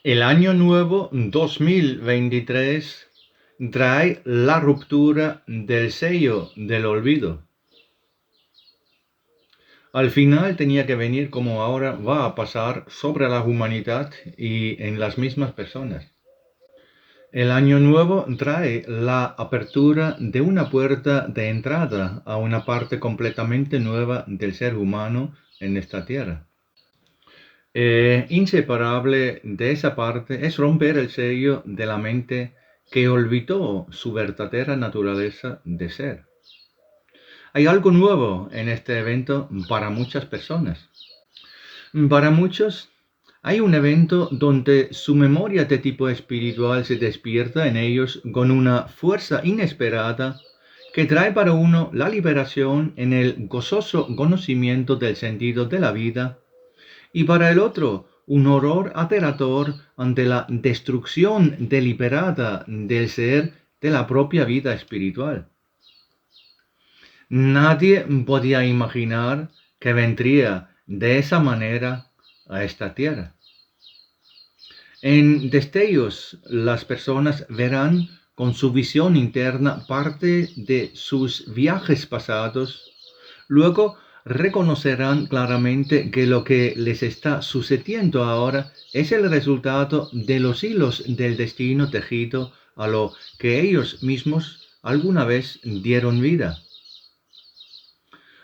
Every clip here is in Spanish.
El año nuevo 2023 trae la ruptura del sello del olvido. Al final tenía que venir como ahora va a pasar sobre la humanidad y en las mismas personas. El año nuevo trae la apertura de una puerta de entrada a una parte completamente nueva del ser humano en esta tierra. Inseparable de esa parte es romper el sello de la mente que olvidó su verdadera naturaleza de ser. Hay algo nuevo en este evento para muchas personas. Para muchos, hay un evento donde su memoria de tipo espiritual se despierta en ellos con una fuerza inesperada que trae para uno la liberación en el gozoso conocimiento del sentido de la vida, y para el otro un horror aterrador ante la destrucción deliberada del ser de la propia vida espiritual. Nadie podía imaginar que vendría de esa manera a esta tierra. En destellos, las personas verán con su visión interna parte de sus viajes pasados. Luego reconocerán claramente que lo que les está sucediendo ahora es el resultado de los hilos del destino tejido a lo que ellos mismos alguna vez dieron vida.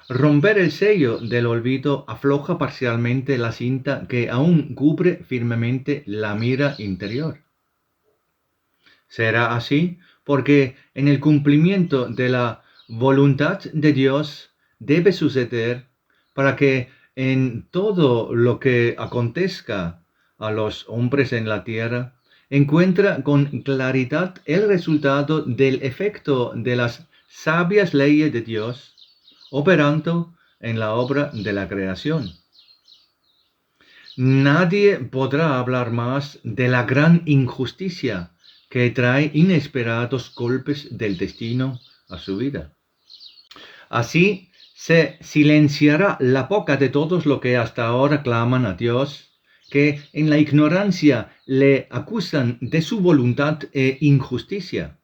Romper el sello del olvido afloja parcialmente la cinta que aún cubre firmemente la mira interior. Será así porque en el cumplimiento de la voluntad de Dios debe suceder para que en todo lo que acontezca a los hombres en la tierra, encuentra con claridad el resultado del efecto de las sabias leyes de Dios operando en la obra de la creación. Nadie podrá hablar más de la gran injusticia que trae inesperados golpes del destino a su vida. Así se silenciará la boca de todos los que hasta ahora claman a Dios, que en la ignorancia le acusan de su voluntad e injusticia.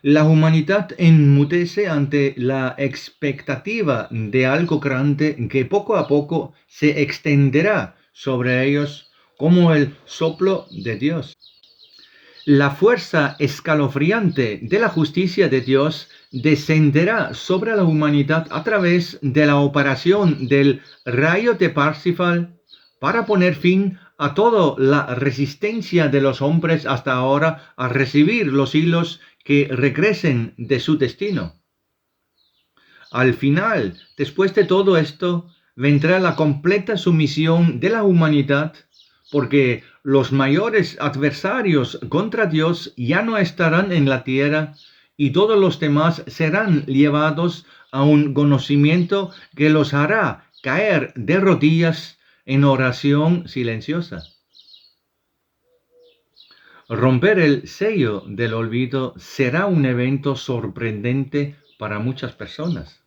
La humanidad enmudece ante la expectativa de algo grande que poco a poco se extenderá sobre ellos como el soplo de Dios. La fuerza escalofriante de la justicia de Dios descenderá sobre la humanidad a través de la operación del rayo de Parsifal para poner fin a toda la resistencia de los hombres hasta ahora a recibir los hilos que regresen de su destino. Al final, después de todo esto, vendrá la completa sumisión de la humanidad, porque los mayores adversarios contra Dios ya no estarán en la tierra y todos los demás serán llevados a un conocimiento que los hará caer de rodillas en oración silenciosa. Romper el sello del olvido será un evento sorprendente para muchas personas.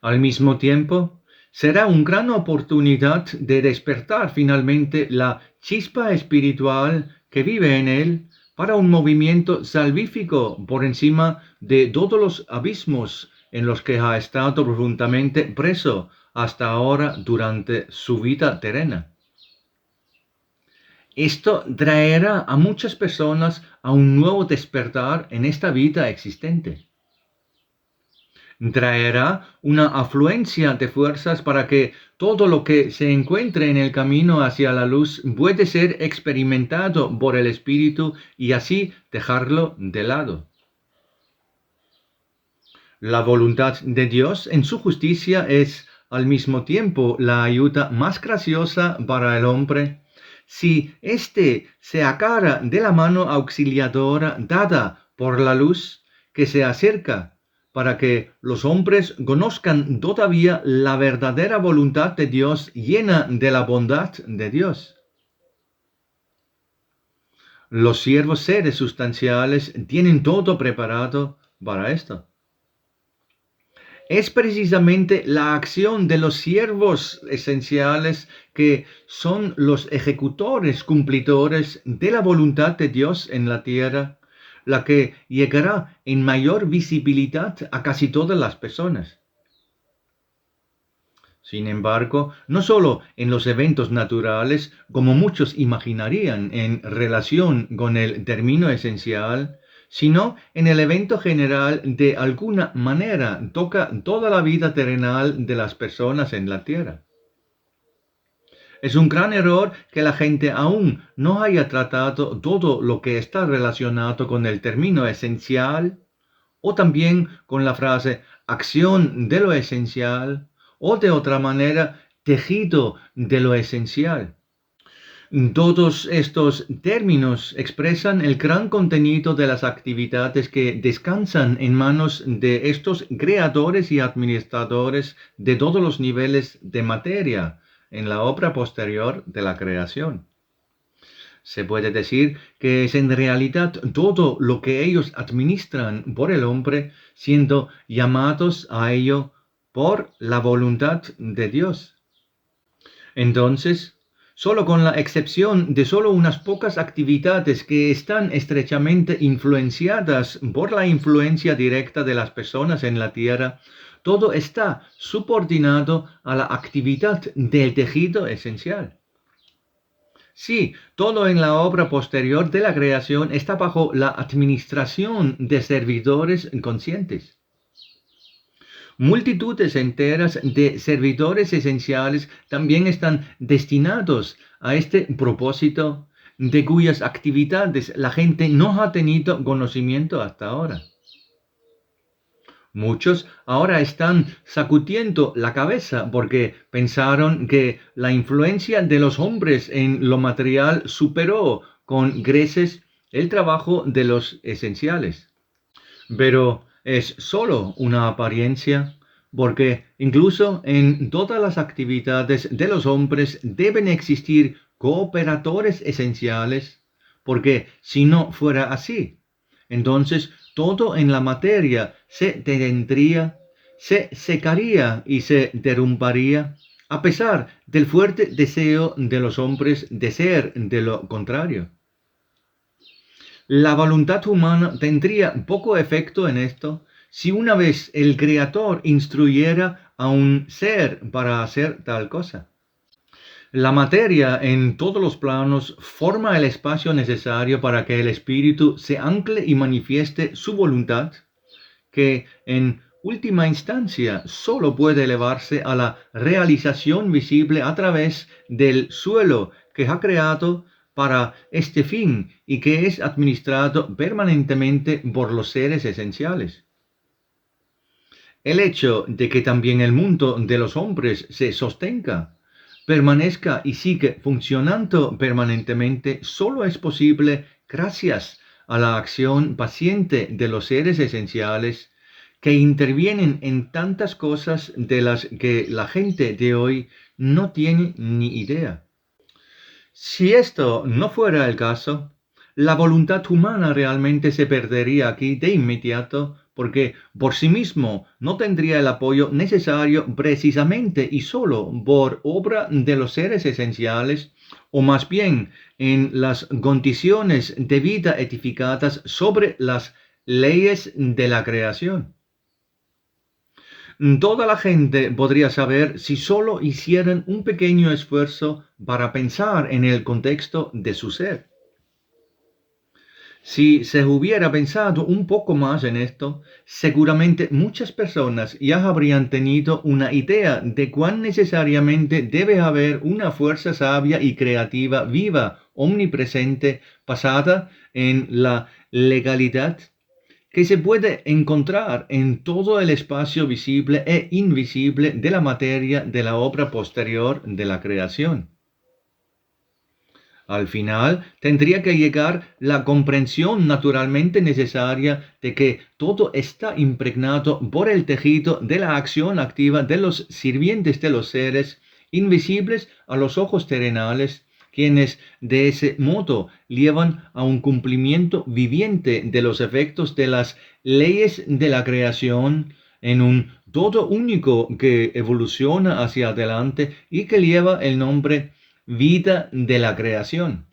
Al mismo tiempo, será una gran oportunidad de despertar finalmente la chispa espiritual que vive en él para un movimiento salvífico por encima de todos los abismos en los que ha estado profundamente preso hasta ahora durante su vida terrena. Esto traerá a muchas personas a un nuevo despertar en esta vida existente. Traerá una afluencia de fuerzas para que todo lo que se encuentre en el camino hacia la luz puede ser experimentado por el Espíritu y así dejarlo de lado. La voluntad de Dios en su justicia es al mismo tiempo la ayuda más graciosa para el hombre, si éste se agarra de la mano auxiliadora dada por la luz que se acerca, para que los hombres conozcan todavía la verdadera voluntad de Dios llena de la bondad de Dios. Los siervos seres sustanciales tienen todo preparado para esto. es precisamente la acción de los siervos esenciales que son los ejecutores, cumplidores de la voluntad de Dios en la tierra, la que llegará en mayor visibilidad a casi todas las personas. Sin embargo, no solo en los eventos naturales, como muchos imaginarían en relación con el término esencial, sino en el evento general de alguna manera toca toda la vida terrenal de las personas en la tierra. Es un gran error que la gente aún no haya tratado todo lo que está relacionado con el término esencial o también con la frase acción de lo esencial o de otra manera tejido de lo esencial. Todos estos términos expresan el gran contenido de las actividades que descansan en manos de estos creadores y administradores de todos los niveles de materia en la obra posterior de la creación. Se puede decir que es en realidad todo lo que ellos administran por el hombre, siendo llamados a ello por la voluntad de Dios. Entonces, solo con la excepción de solo unas pocas actividades que están estrechamente influenciadas por la influencia directa de las personas en la tierra, todo está subordinado a la actividad del tejido esencial. Sí, todo en la obra posterior de la creación está bajo la administración de servidores conscientes. Multitudes enteras de servidores esenciales también están destinados a este propósito, de cuyas actividades la gente no ha tenido conocimiento hasta ahora. Muchos ahora están sacudiendo la cabeza porque pensaron que la influencia de los hombres en lo material superó con creces el trabajo de los esenciales. Pero es solo una apariencia, porque incluso en todas las actividades de los hombres deben existir cooperadores esenciales, porque si no fuera así, entonces todo en la materia se detendría, se secaría y se derrumbaría, a pesar del fuerte deseo de los hombres de ser de lo contrario. La voluntad humana tendría poco efecto en esto si una vez el Creador instruyera a un ser para hacer tal cosa. La materia en todos los planos forma el espacio necesario para que el espíritu se ancle y manifieste su voluntad, que en última instancia solo puede elevarse a la realización visible a través del suelo que ha creado para este fin y que es administrado permanentemente por los seres esenciales. El hecho de que también el mundo de los hombres se sostenga, permanezca y sigue funcionando permanentemente solo es posible gracias a la acción paciente de los seres esenciales que intervienen en tantas cosas de las que la gente de hoy no tiene ni idea. Si esto no fuera el caso, la voluntad humana realmente se perdería aquí de inmediato porque por sí mismo no tendría el apoyo necesario precisamente y solo por obra de los seres esenciales, o más bien en las condiciones de vida edificadas sobre las leyes de la creación. Toda la gente podría saber si solo hicieran un pequeño esfuerzo para pensar en el contexto de su ser. Si se hubiera pensado un poco más en esto, seguramente muchas personas ya habrían tenido una idea de cuán necesariamente debe haber una fuerza sabia y creativa viva, omnipresente, basada en la legalidad, que se puede encontrar en todo el espacio visible e invisible de la materia de la obra posterior de la creación. Al final, tendría que llegar la comprensión naturalmente necesaria de que todo está impregnado por el tejido de la acción activa de los sirvientes de los seres, invisibles a los ojos terrenales, quienes de ese modo llevan a un cumplimiento viviente de los efectos de las leyes de la creación en un todo único que evoluciona hacia adelante y que lleva el nombre vida de la creación.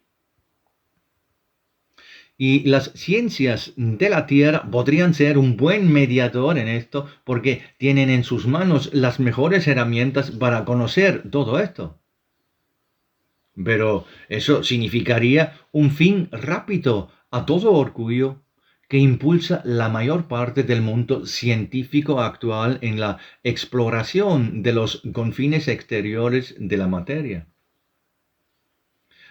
Y las ciencias de la Tierra podrían ser un buen mediador en esto porque tienen en sus manos las mejores herramientas para conocer todo esto. Pero eso significaría un fin rápido a todo orgullo que impulsa la mayor parte del mundo científico actual en la exploración de los confines exteriores de la materia.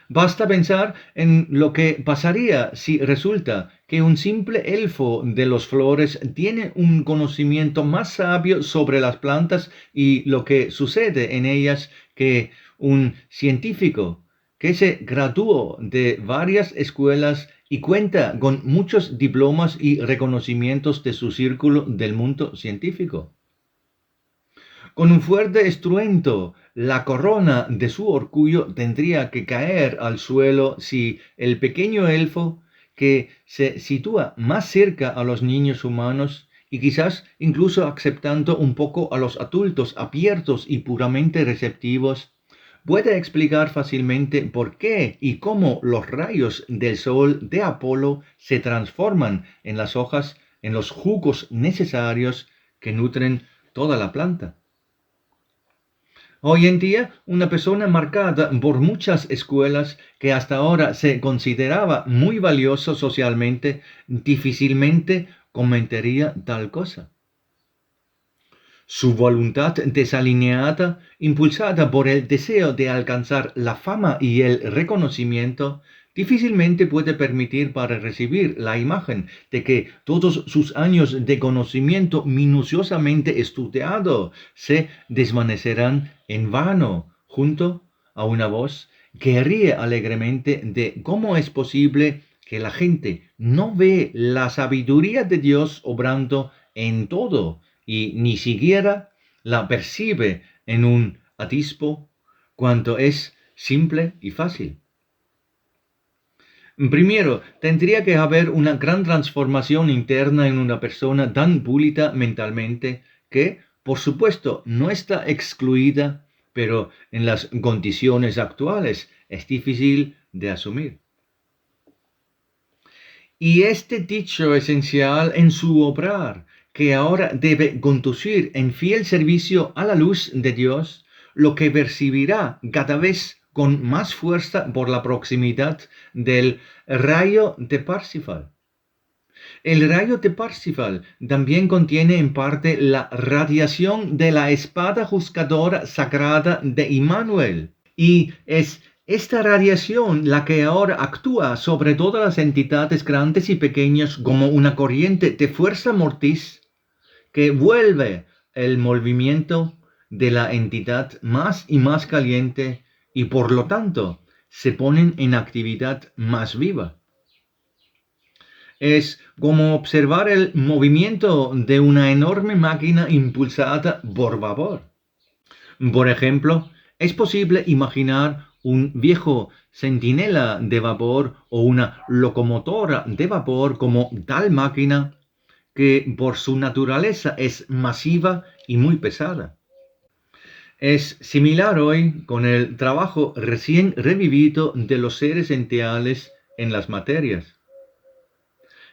Basta pensar en lo que pasaría si resulta que un simple elfo de los flores tiene un conocimiento más sabio sobre las plantas y lo que sucede en ellas que un científico que se graduó de varias escuelas y cuenta con muchos diplomas y reconocimientos de su círculo del mundo científico. Con un fuerte estruendo, la corona de su orgullo tendría que caer al suelo si el pequeño elfo, que se sitúa más cerca a los niños humanos y quizás incluso aceptando un poco a los adultos abiertos y puramente receptivos, puede explicar fácilmente por qué y cómo los rayos del sol de Apolo se transforman en las hojas, en los jugos necesarios que nutren toda la planta. Hoy en día, una persona marcada por muchas escuelas que hasta ahora se consideraba muy valioso socialmente, difícilmente comentaría tal cosa. Su voluntad desalineada, impulsada por el deseo de alcanzar la fama y el reconocimiento, difícilmente puede permitir para recibir la imagen de que todos sus años de conocimiento minuciosamente estudiado se desvanecerán en vano junto a una voz que ríe alegremente de cómo es posible que la gente no ve la sabiduría de Dios obrando en todo y ni siquiera la percibe en un atisbo cuanto es simple y fácil. Primero, tendría que haber una gran transformación interna en una persona tan pulida mentalmente que, por supuesto, no está excluida, pero en las condiciones actuales es difícil de asumir. Y este dicho esencial en su obrar, que ahora debe conducir en fiel servicio a la luz de Dios, lo que percibirá cada vez con más fuerza por la proximidad del rayo de Parsifal. El rayo de Parsifal también contiene en parte la radiación de la espada juzgadora sagrada de Immanuel, y es esta radiación la que ahora actúa sobre todas las entidades grandes y pequeñas como una corriente de fuerza mortis que vuelve el movimiento de la entidad más y más caliente y por lo tanto se ponen en actividad más viva. Es como observar el movimiento de una enorme máquina impulsada por vapor. Por ejemplo, es posible imaginar un viejo centinela de vapor o una locomotora de vapor como tal máquina que por su naturaleza es masiva y muy pesada. Es similar hoy con el trabajo recién revivido de los seres enteales en las materias.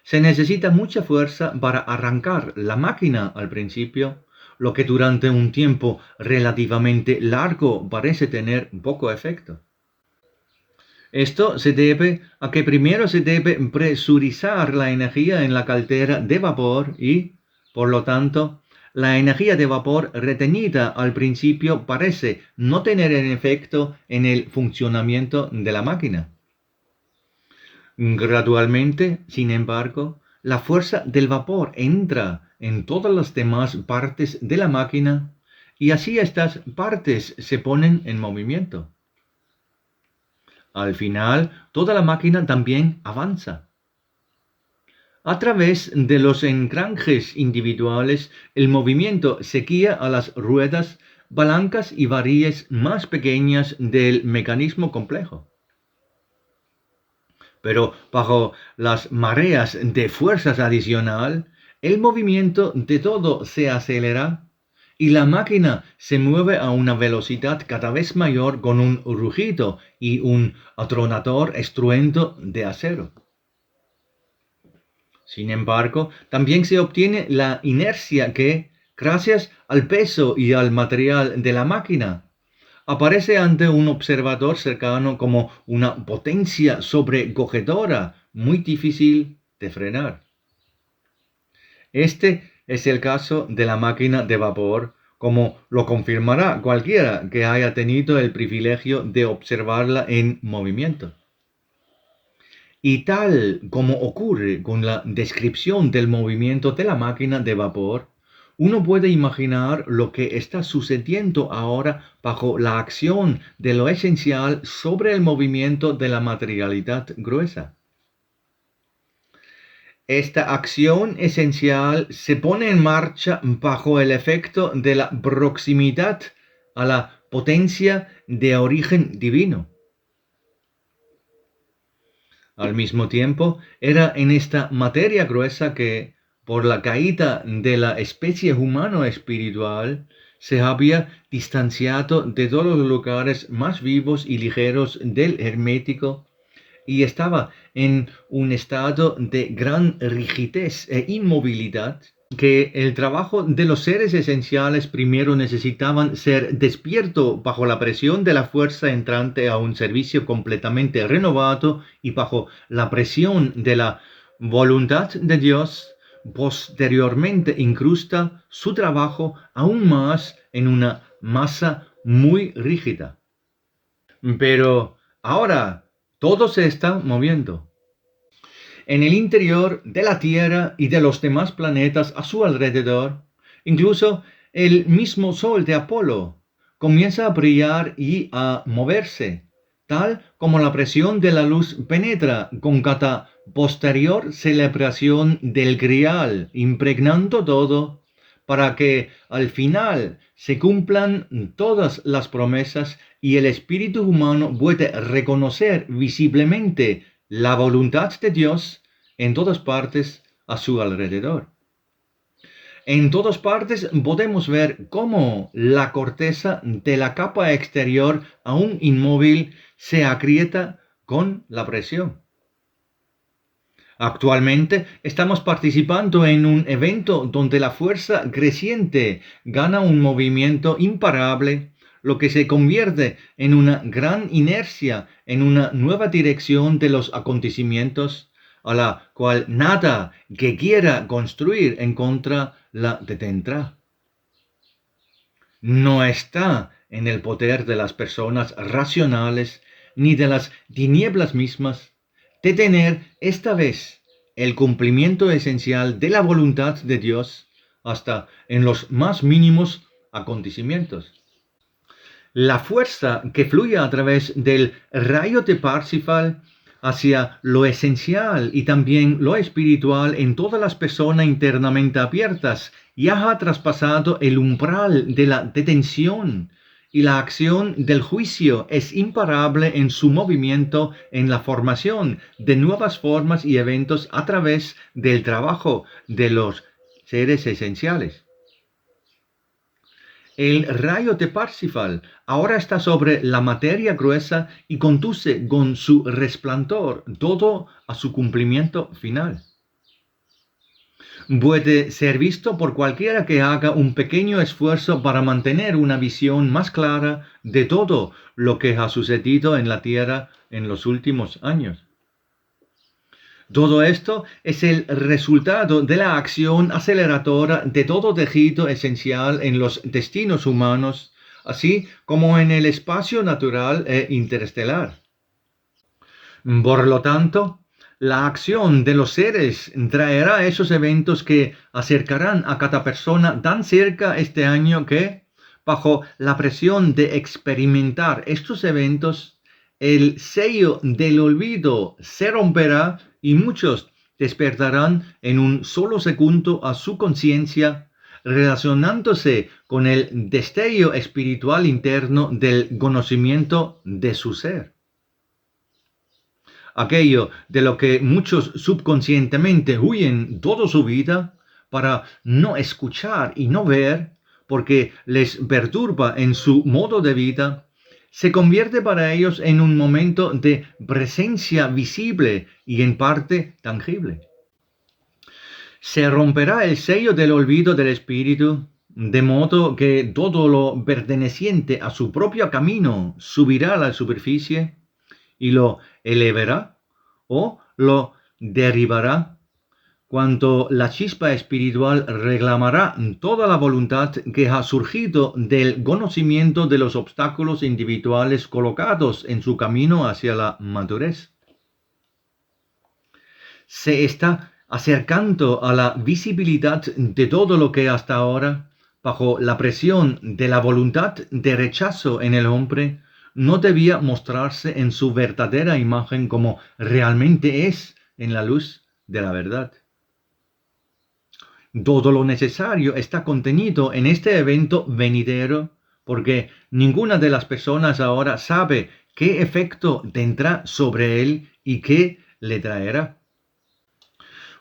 Se necesita mucha fuerza para arrancar la máquina al principio, lo que durante un tiempo relativamente largo parece tener poco efecto. Esto se debe a que primero se debe presurizar la energía en la caldera de vapor y, por lo tanto, la energía de vapor retenida al principio parece no tener un efecto en el funcionamiento de la máquina. Gradualmente, sin embargo, la fuerza del vapor entra en todas las demás partes de la máquina y así estas partes se ponen en movimiento. Al final, toda la máquina también avanza. A través de los engranajes individuales, el movimiento se guía a las ruedas, palancas y varillas más pequeñas del mecanismo complejo. Pero bajo las mareas de fuerzas adicional, el movimiento de todo se acelera y la máquina se mueve a una velocidad cada vez mayor con un rugido y un atronador estruendo de acero. Sin embargo, también se obtiene la inercia que, gracias al peso y al material de la máquina, aparece ante un observador cercano como una potencia sobrecogedora muy difícil de frenar. Este es el caso de la máquina de vapor, como lo confirmará cualquiera que haya tenido el privilegio de observarla en movimiento. Y tal como ocurre con la descripción del movimiento de la máquina de vapor, uno puede imaginar lo que está sucediendo ahora bajo la acción de lo esencial sobre el movimiento de la materialidad gruesa. Esta acción esencial se pone en marcha bajo el efecto de la proximidad a la potencia de origen divino. Al mismo tiempo, era en esta materia gruesa que, por la caída de la especie humano-espiritual, se había distanciado de todos los lugares más vivos y ligeros del hermético y estaba en un estado de gran rigidez e inmovilidad, que el trabajo de los seres esenciales primero necesitaban ser despierto bajo la presión de la fuerza entrante a un servicio completamente renovado y bajo la presión de la voluntad de Dios, posteriormente incrusta su trabajo aún más en una masa muy rígida. Pero ahora todo se está moviendo. En el interior de la Tierra y de los demás planetas a su alrededor, incluso el mismo Sol de Apolo comienza a brillar y a moverse, tal como la presión de la luz penetra con cada posterior celebración del Grial, impregnando todo, para que al final se cumplan todas las promesas y el espíritu humano puede reconocer visiblemente la voluntad de Dios en todas partes a su alrededor. En todas partes podemos ver cómo la corteza de la capa exterior, aún inmóvil, se agrieta con la presión. Actualmente estamos participando en un evento donde la fuerza creciente gana un movimiento imparable, lo que se convierte en una gran inercia en una nueva dirección de los acontecimientos, a la cual nada que quiera construir en contra la detendrá. No está en el poder de las personas racionales ni de las tinieblas mismas detener esta vez el cumplimiento esencial de la voluntad de Dios hasta en los más mínimos acontecimientos. La fuerza que fluye a través del rayo de Parsifal hacia lo esencial y también lo espiritual en todas las personas internamente abiertas ya ha traspasado el umbral de la detención, y la acción del juicio es imparable en su movimiento en la formación de nuevas formas y eventos a través del trabajo de los seres esenciales. El rayo de Parsifal ahora está sobre la materia gruesa y conduce con su resplandor todo a su cumplimiento final. Puede ser visto por cualquiera que haga un pequeño esfuerzo para mantener una visión más clara de todo lo que ha sucedido en la Tierra en los últimos años. Todo esto es el resultado de la acción aceleradora de todo tejido esencial en los destinos humanos, así como en el espacio natural e interestelar. Por lo tanto, la acción de los seres traerá esos eventos que acercarán a cada persona tan cerca este año que, bajo la presión de experimentar estos eventos, el sello del olvido se romperá y muchos despertarán en un solo segundo a su conciencia, relacionándose con el destello espiritual interno del conocimiento de su ser. Aquello de lo que muchos subconscientemente huyen toda su vida para no escuchar y no ver, porque les perturba en su modo de vida, se convierte para ellos en un momento de presencia visible y en parte tangible. Se romperá el sello del olvido del espíritu, de modo que todo lo perteneciente a su propio camino subirá a la superficie y lo elevará o lo derribará, cuanto la chispa espiritual reclamará toda la voluntad que ha surgido del conocimiento de los obstáculos individuales colocados en su camino hacia la madurez. Se está acercando a la visibilidad de todo lo que hasta ahora, bajo la presión de la voluntad de rechazo en el hombre, no debía mostrarse en su verdadera imagen como realmente es en la luz de la verdad. Todo lo necesario está contenido en este evento venidero, porque ninguna de las personas ahora sabe qué efecto tendrá sobre él y qué le traerá.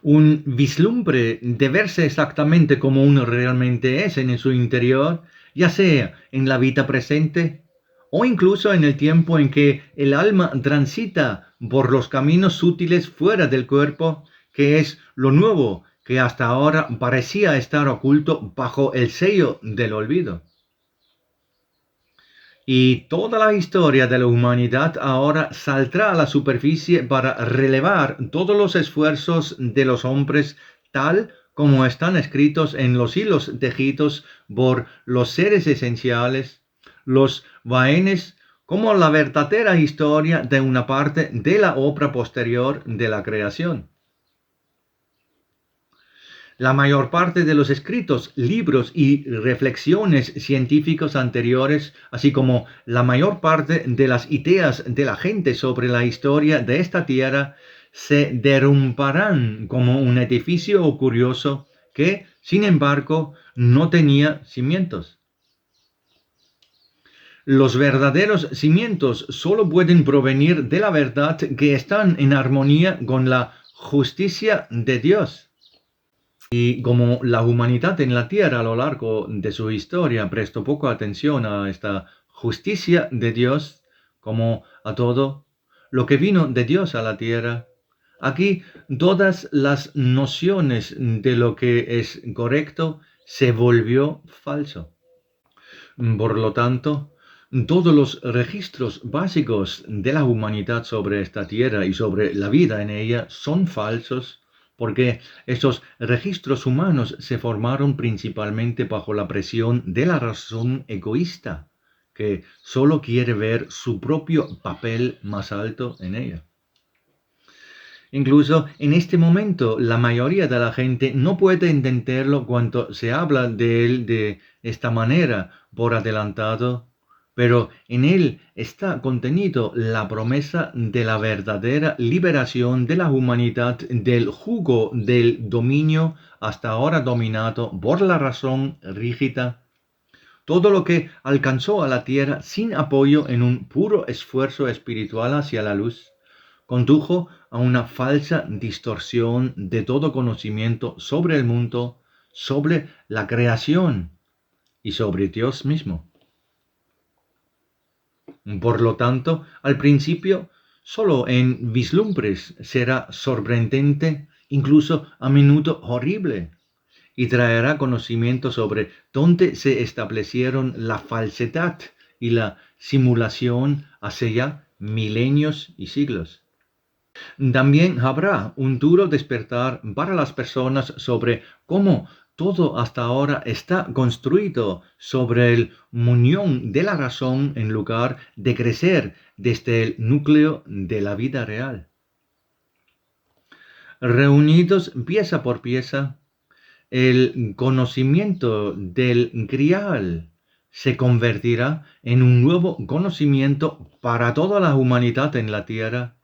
Un vislumbre de verse exactamente como uno realmente es en su interior, ya sea en la vida presente o incluso en el tiempo en que el alma transita por los caminos sutiles fuera del cuerpo, que es lo nuevo que hasta ahora parecía estar oculto bajo el sello del olvido. Y toda la historia de la humanidad ahora saldrá a la superficie para relevar todos los esfuerzos de los hombres tal como están escritos en los hilos tejidos por los seres esenciales, los vahenes, como la verdadera historia de una parte de la obra posterior de la creación. La mayor parte de los escritos, libros y reflexiones científicos anteriores, así como la mayor parte de las ideas de la gente sobre la historia de esta tierra, se derrumbarán como un edificio curioso que, sin embargo, no tenía cimientos. Los verdaderos cimientos solo pueden provenir de la verdad que están en armonía con la justicia de Dios. Y como la humanidad en la tierra a lo largo de su historia prestó poco atención a esta justicia de Dios, como a todo lo que vino de Dios a la tierra, aquí todas las nociones de lo que es correcto se volvió falso. Por lo tanto, todos los registros básicos de la humanidad sobre esta tierra y sobre la vida en ella son falsos, porque estos registros humanos se formaron principalmente bajo la presión de la razón egoísta, que solo quiere ver su propio papel más alto en ella. Incluso en este momento, la mayoría de la gente no puede entenderlo cuando se habla de él de esta manera por adelantado, pero en él está contenido la promesa de la verdadera liberación de la humanidad del jugo del dominio hasta ahora dominado por la razón rígida. Todo lo que alcanzó a la tierra sin apoyo en un puro esfuerzo espiritual hacia la luz condujo a una falsa distorsión de todo conocimiento sobre el mundo, sobre la creación y sobre Dios mismo. Por lo tanto, al principio, solo en vislumbres será sorprendente, incluso a menudo horrible, y traerá conocimiento sobre dónde se establecieron la falsedad y la simulación hace ya milenios y siglos. También habrá un duro despertar para las personas sobre cómo todo hasta ahora está construido sobre el muñón de la razón en lugar de crecer desde el núcleo de la vida real. Reunidos pieza por pieza, el conocimiento del Grial se convertirá en un nuevo conocimiento para toda la humanidad en la tierra,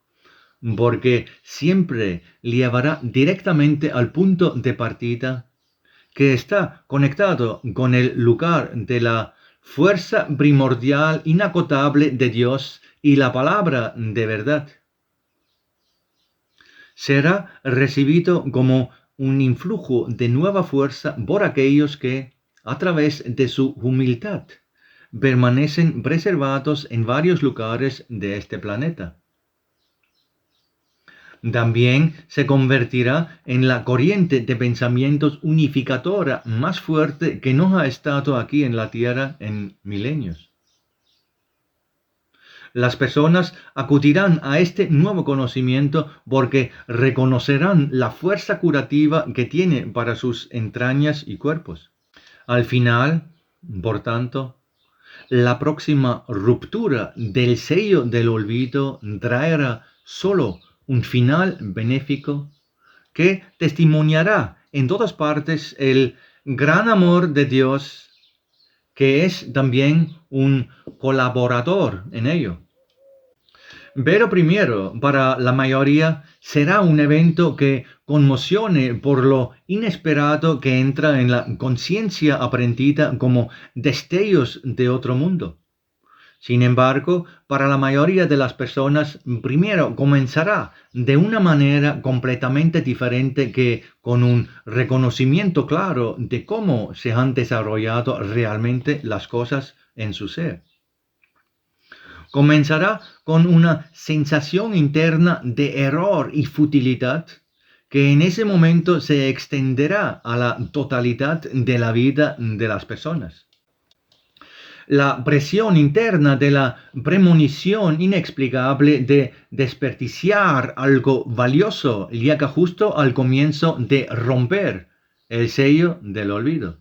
porque siempre llevará directamente al punto de partida que está conectado con el lugar de la fuerza primordial inagotable de Dios y la palabra de verdad. Será recibido como un influjo de nueva fuerza por aquellos que, a través de su humildad, permanecen preservados en varios lugares de este planeta. También se convertirá en la corriente de pensamientos unificadora más fuerte que no ha estado aquí en la Tierra en milenios. Las personas acudirán a este nuevo conocimiento porque reconocerán la fuerza curativa que tiene para sus entrañas y cuerpos. Al final, por tanto, la próxima ruptura del sello del olvido traerá solo un final benéfico que testimoniará en todas partes el gran amor de Dios, que es también un colaborador en ello. Pero primero, para la mayoría, será un evento que conmocione por lo inesperado que entra en la conciencia aprendida como destellos de otro mundo. Sin embargo, para la mayoría de las personas, primero comenzará de una manera completamente diferente que con un reconocimiento claro de cómo se han desarrollado realmente las cosas en su ser. Comenzará con una sensación interna de error y futilidad que en ese momento se extenderá a la totalidad de la vida de las personas. La presión interna de la premonición inexplicable de desperdiciar algo valioso llega justo al comienzo de romper el sello del olvido.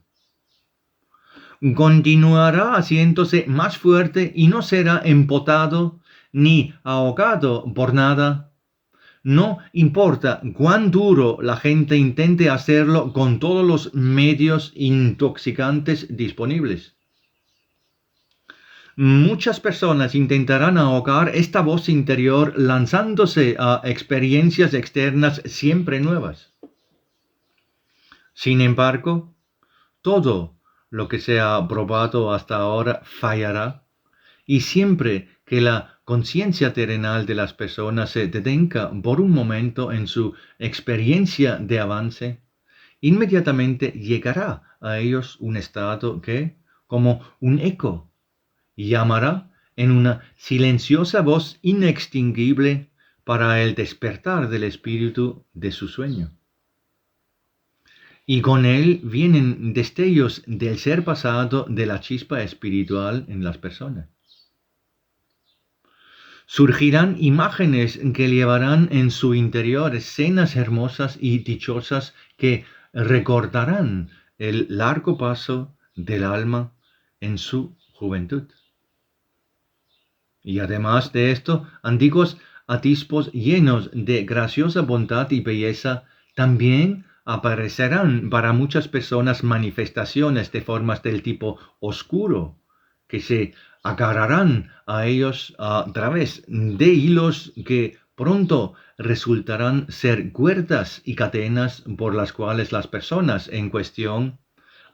Continuará haciéndose más fuerte y no será empotado ni ahogado por nada. No importa cuán duro la gente intente hacerlo con todos los medios intoxicantes disponibles. Muchas personas intentarán ahogar esta voz interior lanzándose a experiencias externas siempre nuevas. Sin embargo, todo lo que se ha probado hasta ahora fallará, y siempre que la conciencia terrenal de las personas se detenga por un momento en su experiencia de avance, inmediatamente llegará a ellos un estado que, como un eco, llamará en una silenciosa voz inextinguible para el despertar del espíritu de su sueño. Y con él vienen destellos del ser pasado de la chispa espiritual en las personas. Surgirán imágenes que llevarán en su interior escenas hermosas y dichosas que recordarán el largo paso del alma en su juventud. Y además de esto, antiguos atisbos llenos de graciosa bondad y belleza también aparecerán para muchas personas manifestaciones de formas del tipo oscuro, que se agarrarán a ellos a través de hilos que pronto resultarán ser cuerdas y cadenas por las cuales las personas en cuestión,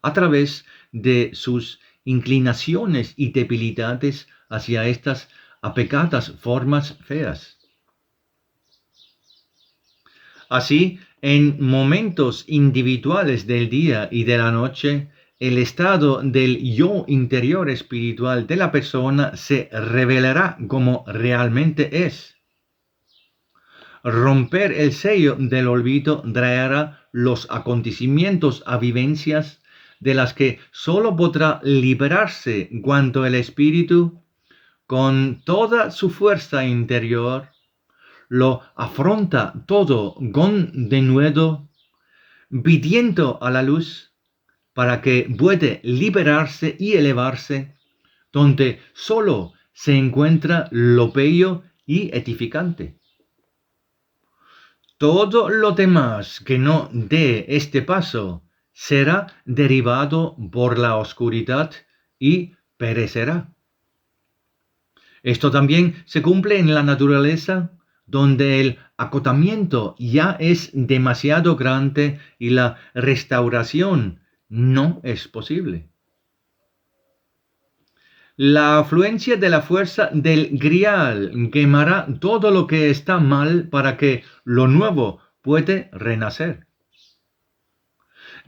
a través de sus inclinaciones y debilidades hacia estas apegadas formas feas. Así, en momentos individuales del día y de la noche, el estado del yo interior espiritual de la persona se revelará como realmente es. Romper el sello del olvido traerá los acontecimientos a vivencias de las que sólo podrá liberarse cuando el espíritu, con toda su fuerza interior, lo afronta todo con denuedo, pidiendo a la luz para que pueda liberarse y elevarse, donde solo se encuentra lo bello y edificante. Todo lo demás que no dé este paso será derivado por la oscuridad y perecerá. Esto también se cumple en la naturaleza, donde el acotamiento ya es demasiado grande y la restauración no es posible. La afluencia de la fuerza del grial quemará todo lo que está mal para que lo nuevo pueda renacer.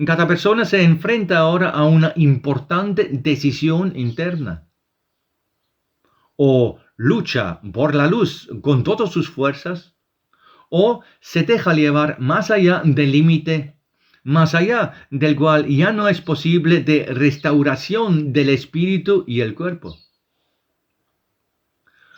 Cada persona se enfrenta ahora a una importante decisión interna. O lucha por la luz con todas sus fuerzas, o se deja llevar más allá del límite, más allá del cual ya no es posible de restauración del espíritu y el cuerpo.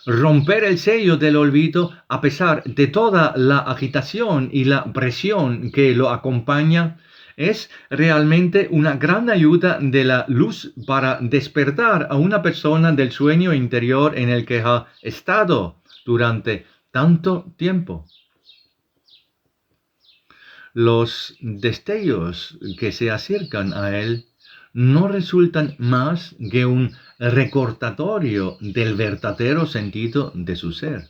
Romper el sello del olvido a pesar de toda la agitación y la presión que lo acompaña es realmente una gran ayuda de la luz para despertar a una persona del sueño interior en el que ha estado durante tanto tiempo. Los destellos que se acercan a él no resultan más que un recordatorio del verdadero sentido de su ser.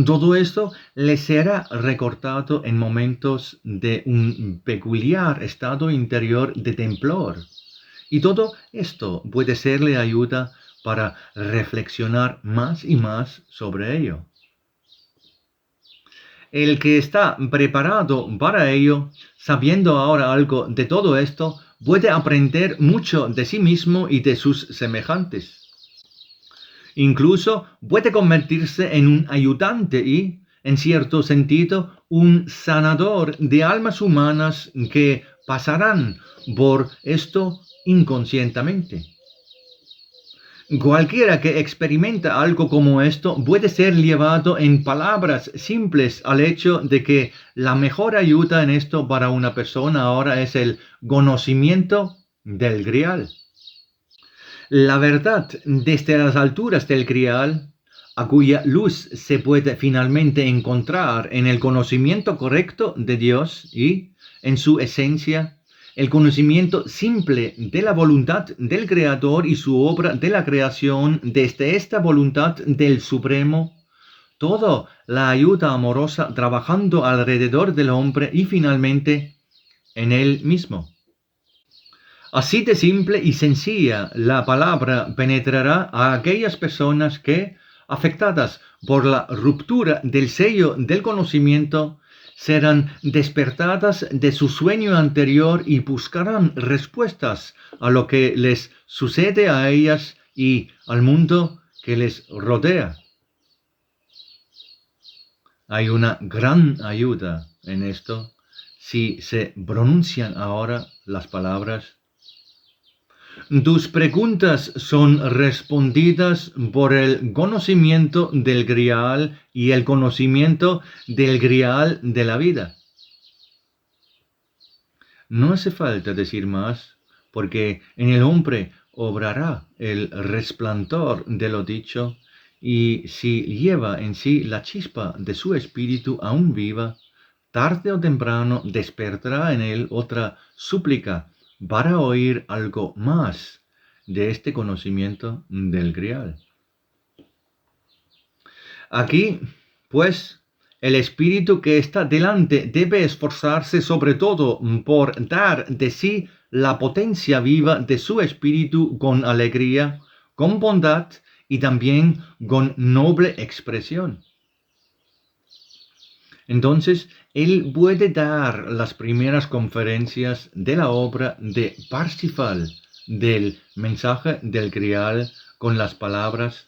Todo esto le será recortado en momentos de un peculiar estado interior de temblor. Y todo esto puede serle ayuda para reflexionar más y más sobre ello. El que está preparado para ello, sabiendo ahora algo de todo esto, puede aprender mucho de sí mismo y de sus semejantes. Incluso puede convertirse en un ayudante y, en cierto sentido, un sanador de almas humanas que pasarán por esto inconscientemente. Cualquiera que experimenta algo como esto puede ser llevado en palabras simples al hecho de que la mejor ayuda en esto para una persona ahora es el conocimiento del Grial. La verdad desde las alturas del Grial, a cuya luz se puede finalmente encontrar en el conocimiento correcto de Dios y, en su esencia, el conocimiento simple de la voluntad del Creador y su obra de la creación desde esta voluntad del Supremo, toda la ayuda amorosa trabajando alrededor del hombre y finalmente en él mismo. Así de simple y sencilla, la palabra penetrará a aquellas personas que, afectadas por la ruptura del sello del conocimiento, serán despertadas de su sueño anterior y buscarán respuestas a lo que les sucede a ellas y al mundo que les rodea. Hay una gran ayuda en esto si se pronuncian ahora las palabras: tus preguntas son respondidas por el conocimiento del Grial y el conocimiento del Grial de la vida. No hace falta decir más, porque en el hombre obrará el resplandor de lo dicho, y si lleva en sí la chispa de su espíritu aún viva, tarde o temprano despertará en él otra súplica para oír algo más de este conocimiento del Grial. Aquí, pues, el espíritu que está delante debe esforzarse sobre todo por dar de sí la potencia viva de su espíritu con alegría, con bondad y también con noble expresión. Entonces, él puede dar las primeras conferencias de la obra de Parsifal, del mensaje del Grial, con las palabras: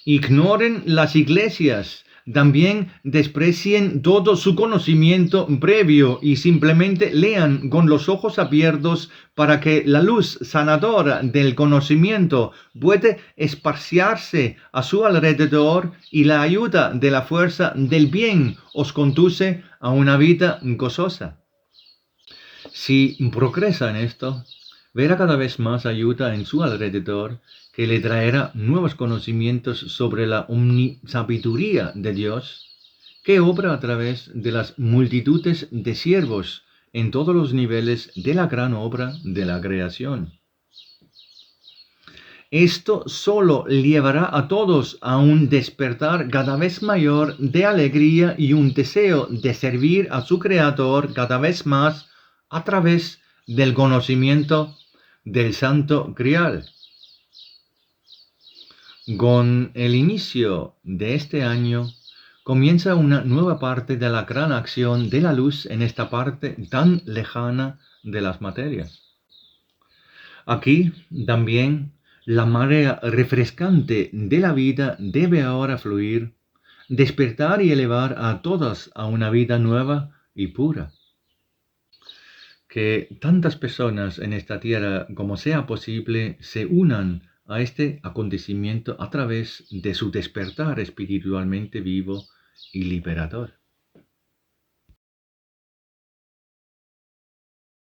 ignoren las iglesias, también desprecien todo su conocimiento previo y simplemente lean con los ojos abiertos para que la luz sanadora del conocimiento pueda esparciarse a su alrededor y la ayuda de la fuerza del bien os conduce a una vida gozosa. Si progresa en esto, verá cada vez más ayuda en su alrededor que le traerá nuevos conocimientos sobre la omnisabiduría de Dios, que obra a través de las multitudes de siervos en todos los niveles de la gran obra de la creación. Esto solo llevará a todos a un despertar cada vez mayor de alegría y un deseo de servir a su Creador cada vez más a través del conocimiento del Santo Grial. Con el inicio de este año comienza una nueva parte de la gran acción de la luz en esta parte tan lejana de las materias. Aquí también la marea refrescante de la vida debe ahora fluir, despertar y elevar a todas a una vida nueva y pura. Que tantas personas en esta tierra como sea posible se unan a este acontecimiento a través de su despertar espiritualmente vivo y liberador.